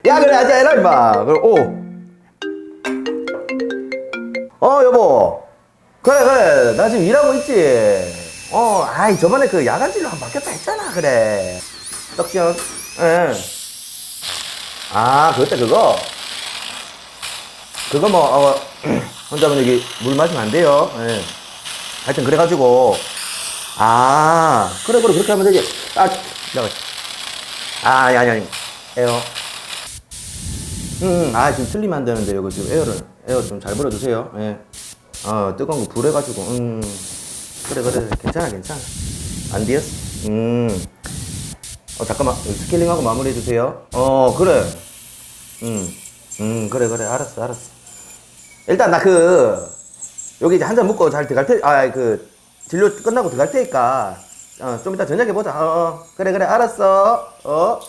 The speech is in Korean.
야, 그래, 하자, 해라, 임마. 여보. 그래, 그래. 나 지금 일하고 있지. 아이, 저번에 그 야간진로 한 번 바뀌었다 했잖아, 그래. 떡션. 예. 아, 그때 그거? 그거 뭐, 혼자면 여기 물 마시면 안 돼요. 예. 하여튼, 그래가지고. 아, 그래, 그렇게 하면 되지. 잠깐. 아니. 에어. 지금 틀리면 안 되는데, 이거 지금 에어 좀 잘 불어주세요. 예. 뜨거운 거 불해가지고, 그래. 괜찮아. 안 뒤었어. 잠깐만. 여기 스케일링하고 마무리해주세요. 그래. 그래. 알았어. 일단, 여기 이제 한 잔 먹고 잘 들어갈 진료 끝나고 들어갈 테니까, 좀 이따 저녁에 보자. 그래. 알았어.